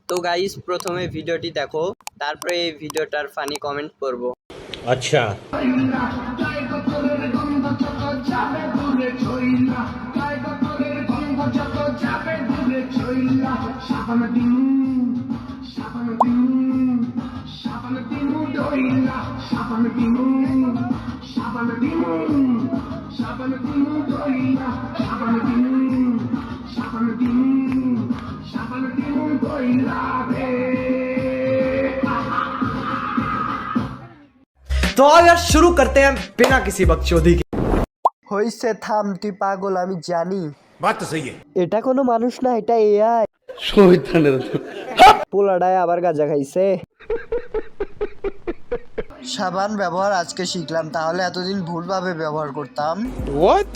তো গাইস প্রথমে ভিডিওটি দেখো, তারপরে এই ভিডিওটার ফানি কমেন্ট করব। আচ্ছা तो आओ यार शुरू करते हैं बिना किसी बकचोदी के। হইছে থাম, তুই পাগল আমি জানি। बात तो सही है। এটা কোনো মানুষ না, এটা এআই। পোলাডায় আবার গাঁজা খাইছে। সাবান ব্যবহার আজকে শিখলাম, তাহলে এতদিন ভুলভাবে ব্যবহার করতাম। What?